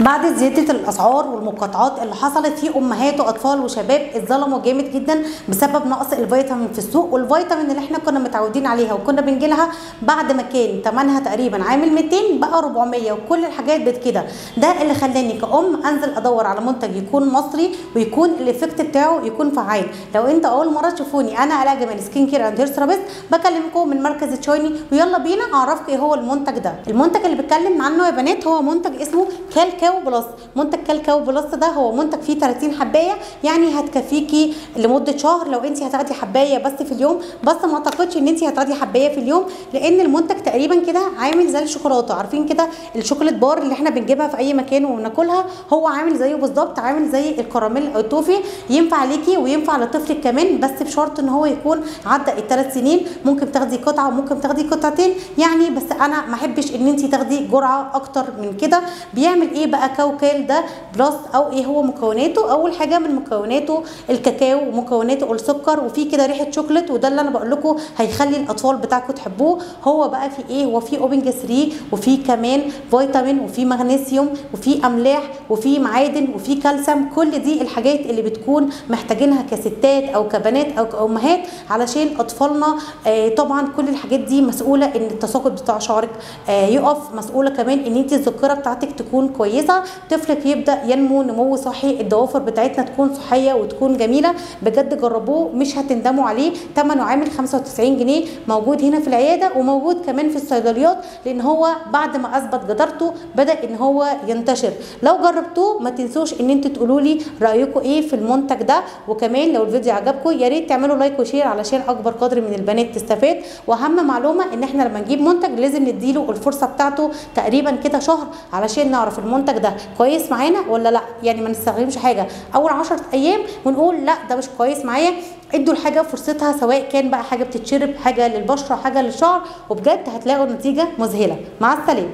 بعد زياده الاسعار والمقاطعات اللي حصلت في امهات واطفال وشباب اتظلموا جامد جدا بسبب نقص الفيتامين في السوق، والفيتامين اللي احنا كنا متعودين عليها وكنا بنجي لها بعد ما كان ثمنها تقريبا عامل 200 بقى 400 وكل الحاجات كده. ده اللي خلاني كأم انزل ادور على منتج يكون مصري ويكون الايفكت بتاعه يكون فعال. لو انت اول مره تشوفوني انا علاء جمال سكين كير اند هير ثيرابيست، بكلمكم من مركز تشايني، ويلا بينا اعرفك ايه هو المنتج ده. المنتج اللي بتكلم عنه يا بنات هو منتج اسمه كالكاو بلس. منتج كالكاو بلس ده هو منتج فيه 30 حبايه، يعني هتكفيكي لمده شهر لو انت هتاخدي حبايه بس في اليوم. بس ما اعتقدش ان انت هتاخدي حبايه في اليوم، لان المنتج تقريبا كده عامل زي الشوكولاته. عارفين كده الشوكولاته بار اللي احنا بنجيبها في اي مكان وبناكلها؟ هو عامل زيه بالظبط، عامل زي الكراميل او التوفي. ينفع ليكي وينفع لطفلك كمان، بس بشرط ان هو يكون عدى ال3 سنين. ممكن تاخدي قطعه وممكن تاخدي قطعتين يعني، بس انا ما احبش ان انت تاخدي جرعه اكتر من كده. بيعمل ايه بقى كاوكال ده بلس، او ايه هو مكوناته؟ اول حاجه من مكوناته الكاكاو، ومكوناته السكر، وفي كده ريحه شوكليت، وده اللي انا بقول لكم هيخلي الاطفال بتاعكم تحبوه. هو بقى في ايه؟ هو في اوميجا 3، وفي كمان فيتامين، وفي مغنيسيوم، وفي املاح، وفي معادن، وفي كالسيوم. كل دي الحاجات اللي بتكون محتاجينها كستات او كبنات او كامهات علشان اطفالنا. طبعا كل الحاجات دي مسؤوله ان التساقط بتاع شعرك يقف، مسؤوله كمان ان انت الذاكره بتاعتك تكون كويسه، طفلك يبدا ينمو نمو صحي، الضوافر بتاعتنا تكون صحيه وتكون جميله. بجد جربوه مش هتندموا عليه. ثمنه عامل 95 جنيه، موجود هنا في العياده وموجود كمان في الصيدليات، لان هو بعد ما اثبت جدارته بدا ان هو ينتشر. لو جربتوه ما تنسوش ان انتوا تقولوا لي رايكم ايه في المنتج ده. وكمان لو الفيديو عجبكم يا ريت تعملوا لايك وشير علشان اكبر قدر من البنات تستفاد. واهم معلومه ان احنا لما نجيب منتج لازم نديله الفرصه بتاعته تقريبا كده شهر، علشان نعرف المنتج ده كويس معانا ولا لا. يعني ما نستخدمش حاجه اول 10 ايام ونقول لا ده مش كويس معايا. ادوا الحاجه فرصتها، سواء كان بقى حاجه بتتشرب، حاجه للبشره، حاجه للشعر، وبجد هتلاقوا نتيجه مذهله. مع السلامه.